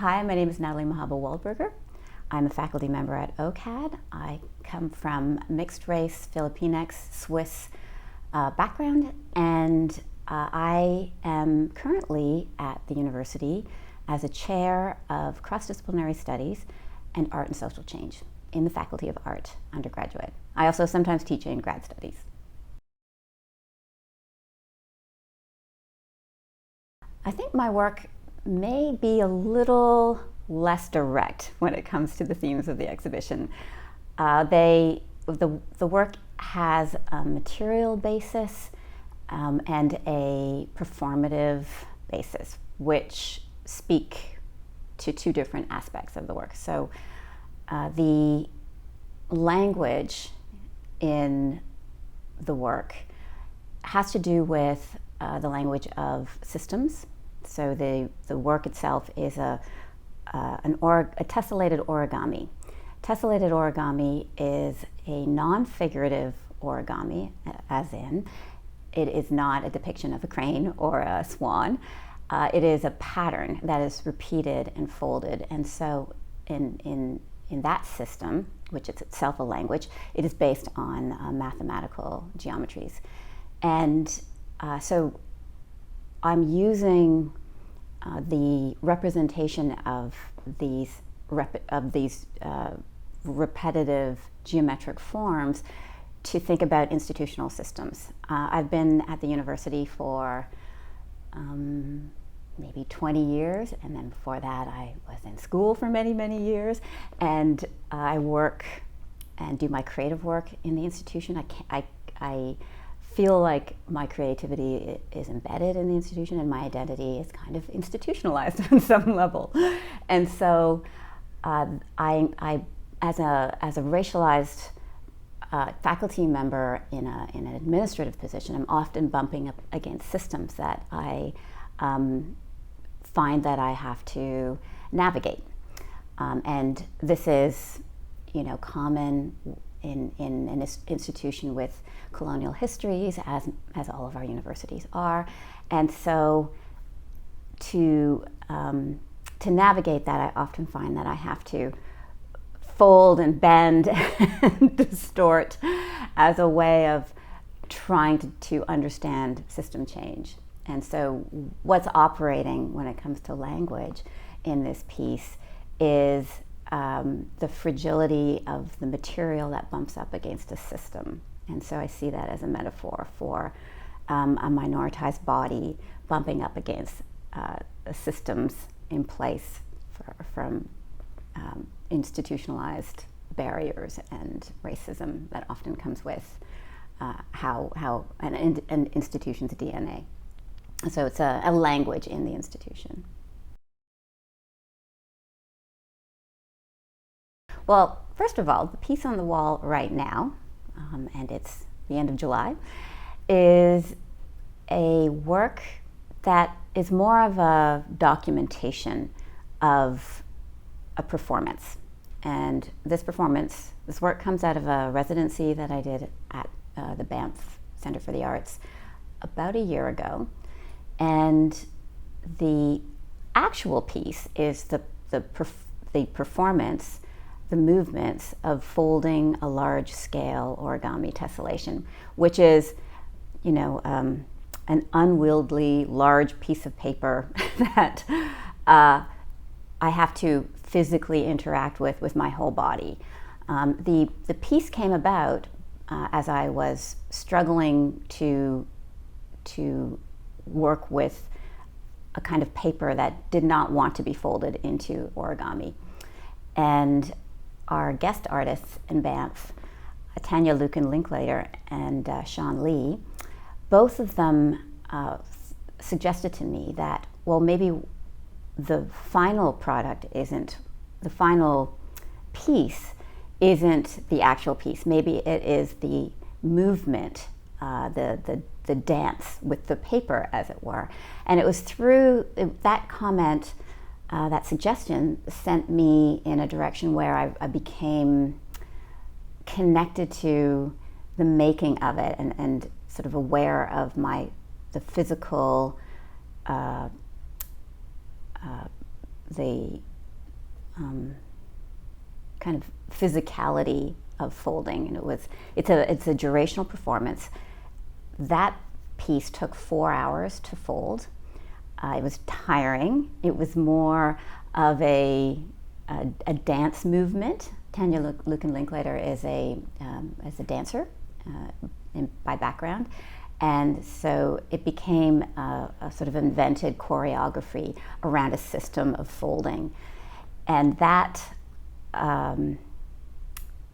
Hi, my name is Natalie Majaba Waldburger. I'm a faculty member at OCAD. I come from mixed race, Filipinx, Swiss background, and I am currently at the university as a chair of Cross-Disciplinary Studies and Art and Social Change in the Faculty of Art undergraduate. I also sometimes teach in grad studies. I think my work may be a little less direct when it comes to the themes of the exhibition. The work has a material basis and a performative basis, which speak to two different aspects of the work. So the language in the work has to do with the language of systems. So the work itself is a tessellated origami. Tessellated origami is a non-figurative origami, as in it is not a depiction of a crane or a swan. It is a pattern that is repeated and folded. And so in that system, which is itself a language, it is based on mathematical geometries. And so I'm using the representation of these repetitive geometric forms to think about institutional systems. I've been at the university for maybe 20 years, and then before that I was in school for many, many years, and I work and do my creative work in the institution. I feel like my creativity is embedded in the institution, and my identity is kind of institutionalized on some level. And so I as a racialized faculty member in an administrative position, I'm often bumping up against systems that I find that I have to navigate. And this is, common in an institution with colonial histories, as all of our universities are. And so to navigate that, I often find that I have to fold and bend and distort as a way of trying to understand system change. And so what's operating when it comes to language in this piece is the fragility of the material that bumps up against a system. And so I see that as a metaphor for a minoritized body bumping up against the systems in place from institutionalized barriers and racism that often comes with how an institution's DNA. So it's a language in the institution. Well, first of all, the piece on the wall right now, and it's the end of July, is a work that is more of a documentation of a performance. And this work comes out of a residency that I did at the Banff Center for the Arts about a year ago. And the actual piece is the performance, the movements of folding a large-scale origami tessellation, which is, an unwieldy large piece of paper that I have to physically interact with my whole body. The piece came about as I was struggling to work with a kind of paper that did not want to be folded into origami. And our guest artists in Banff, Tanya Lucan-Linklater and Sean Lee, both of them suggested to me that, well, maybe the final product the final piece isn't the actual piece. Maybe it is the movement, the dance with the paper, as it were. And it was through that comment, that suggestion sent me in a direction where I became connected to the making of it and sort of aware of the physical, the kind of physicality of folding, and it's a durational performance. That piece took 4 hours to fold. It was tiring. It was more of a dance movement. Tanya Luken-Linklater is a dancer by background, and so it became a sort of invented choreography around a system of folding, and that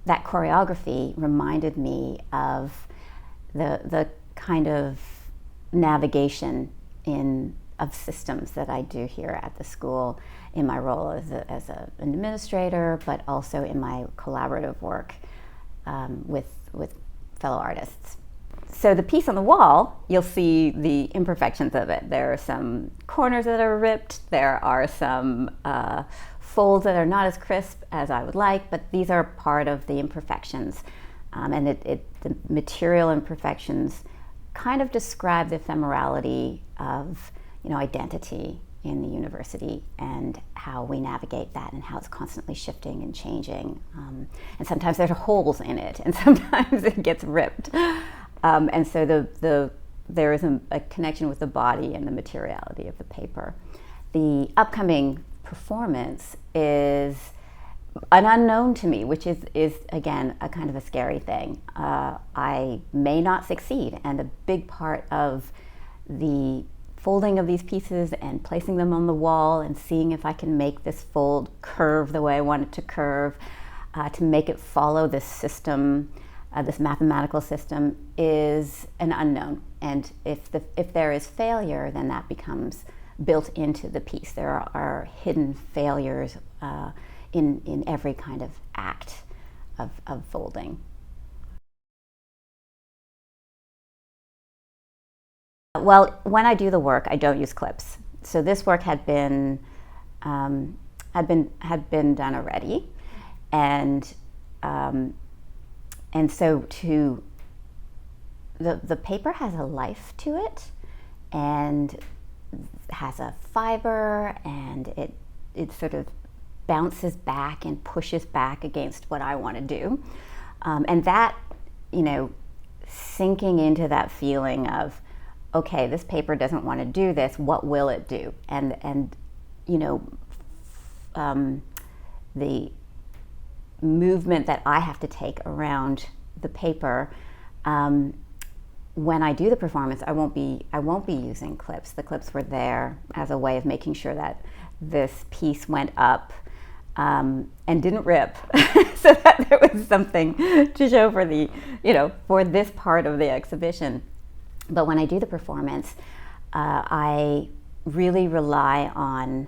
choreography reminded me of the kind of navigation of systems that I do here at the school in my role as an administrator, but also in my collaborative work with fellow artists. So the piece on the wall, you'll see the imperfections of it. There are some corners that are ripped. There are some folds that are not as crisp as I would like, but these are part of the imperfections. And the material imperfections kind of describe the ephemerality of identity in the university and how we navigate that and how it's constantly shifting and changing. And sometimes there's holes in it, and sometimes it gets ripped. And so there is a connection with the body and the materiality of the paper. The upcoming performance is an unknown to me, which is again a kind of a scary thing. I may not succeed, and a big part of the folding of these pieces and placing them on the wall and seeing if I can make this fold curve the way I want it to curve, to make it follow this system, this mathematical system, is an unknown. And if there is failure, then that becomes built into the piece. There are hidden failures in every kind of act of folding. Well, when I do the work, I don't use clips. So this work had been done already, and so the paper has a life to it, and has a fiber, and it sort of bounces back and pushes back against what I want to do, and that, sinking into that feeling of, okay, this paper doesn't want to do this, what will it do? And the movement that I have to take around the paper, when I do the performance, I won't be using clips. The clips were there as a way of making sure that this piece went up and didn't rip, so that there was something to show for this part of the exhibition. But when I do the performance, I really rely on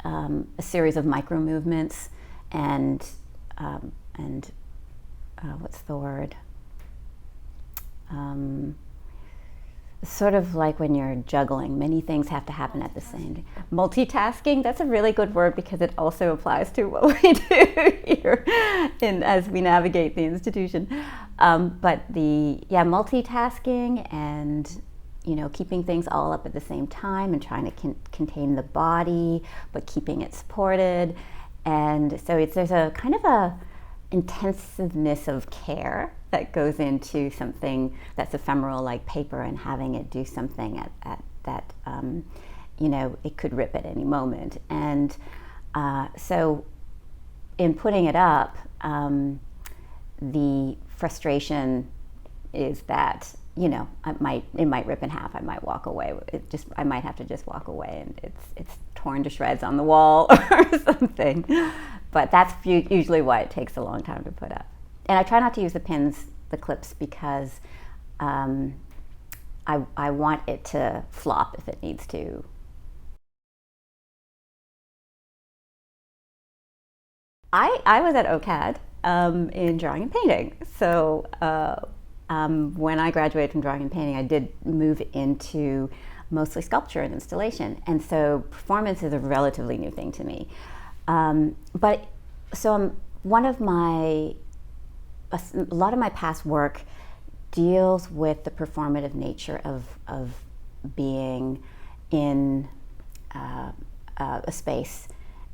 a series of micro movements and what's the word? Sort of like when you're juggling, many things have to happen at the same time. Multitasking, that's a really good word because it also applies to what we do here as we navigate the institution. But multitasking and keeping things all up at the same time and trying to contain the body, but keeping it supported. And so there's a kind of a intensiveness of care that goes into something that's ephemeral like paper, and having it do something at that it could rip at any moment. And so in putting it up, the frustration is that it might rip in half. I might walk away. I might have to just walk away, and it's torn to shreds on the wall or something. But that's usually why it takes a long time to put up. And I try not to use the clips, because I want it to flop if it needs to. I was at OCAD in drawing and painting. So when I graduated from drawing and painting, I did move into mostly sculpture and installation. And so performance is a relatively new thing to me. But so a lot of my past work deals with the performative nature of being in a space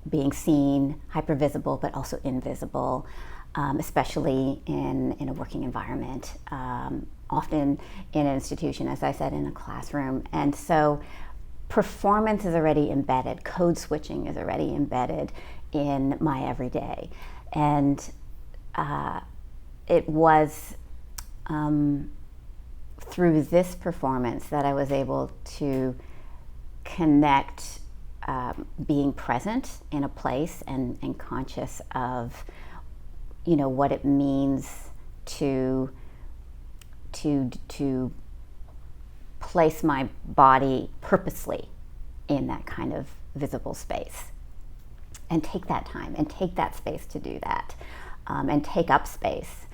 being seen, hypervisible, but also invisible, especially in a working environment, often in an institution, as I said, in a classroom. And so performance is already embedded, code switching is already embedded in my everyday. And it was through this performance that I was able to connect being present in a place and conscious of, what it means to place my body purposely in that kind of visible space, and take that time and take that space to do that, and take up space.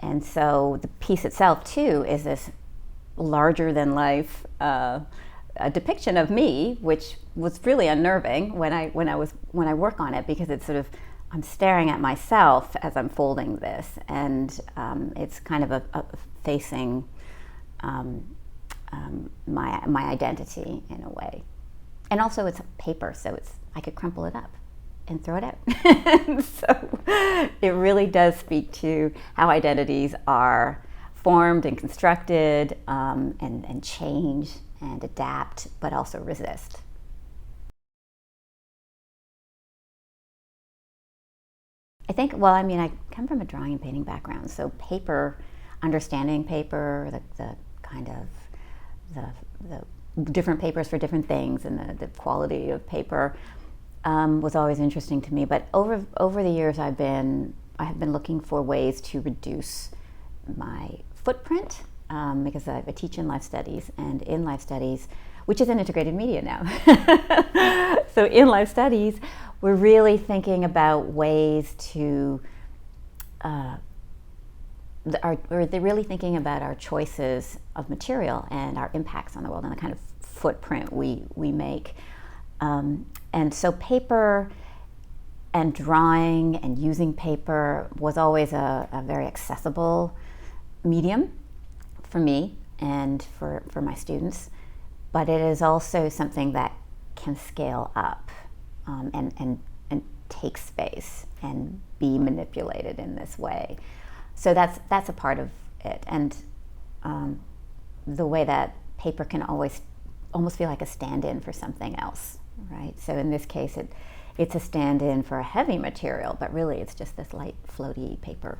And so the piece itself too is this larger than life a depiction of me, which was really unnerving when I work on it, because it's sort of, I'm staring at myself as I'm folding this, and it's kind of a facing my identity in a way. And also it's paper, so I could crumple it up and throw it out. So it really does speak to how identities are formed and constructed, and change and adapt, but also resist. I think, I come from a drawing and painting background, so paper, understanding paper, the kind of the different papers for different things, and the quality of paper was always interesting to me. But over the years, I have been looking for ways to reduce my footprint, because I teach in life studies, and in life studies, which is an integrated media now. So in life studies, we're really thinking about ways to, they're really thinking about our choices of material and our impacts on the world and the kind of footprint we make. And so paper and drawing and using paper was always a very accessible medium for me and for my students, but it is also something that can scale up, and take space and be manipulated in this way. So that's a part of it, and the way that paper can almost feel like a stand-in for something else, right? So in this case, it's a stand-in for a heavy material, but really it's just this light, floaty paper.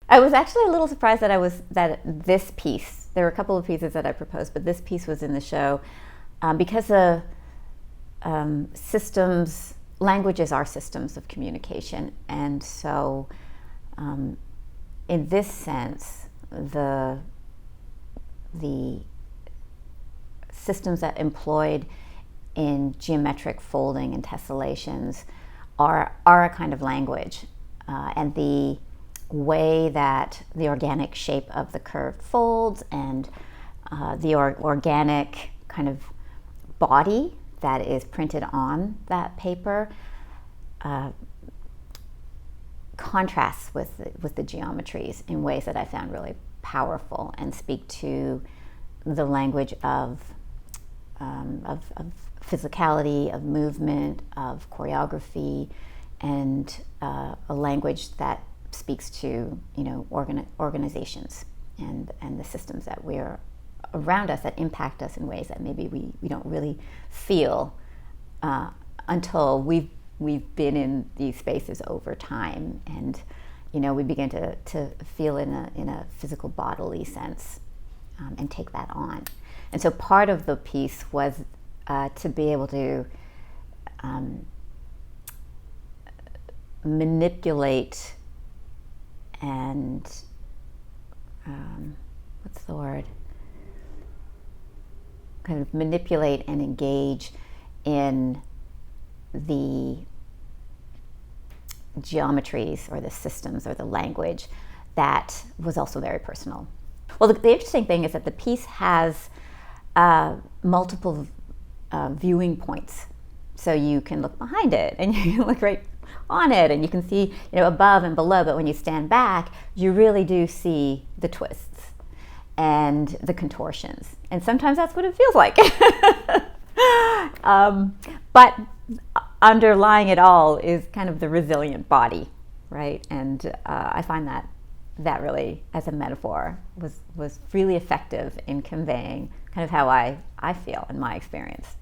I was actually a little surprised that this piece, there were a couple of pieces that I proposed, but this piece was in the show, because the languages are systems of communication, and so in this sense, the systems that employed in geometric folding and tessellations are a kind of language, and the way that the organic shape of the curved folds and the organic kind of body that is printed on that paper contrasts with the geometries in ways that I found really powerful and speak to the language of physicality, of movement, of choreography, and a language that speaks to organizations and the systems that we're around us that impact us in ways that maybe we don't really feel until we've been in these spaces over time, and we begin to feel in a physical bodily sense, and take that on. And so part of the piece was to be able to manipulate and what's the word? Kind of manipulate and engage in the geometries or the systems or the language that was also very personal. Well, the interesting thing is that the piece has multiple viewing points. So you can look behind it and you can look right on it, and you can see above and below, but when you stand back, you really do see the twists. and the contortions. And sometimes that's what it feels like. But underlying it all is kind of the resilient body, right? And I find that really, as a metaphor, was really effective in conveying kind of how I feel in my experience.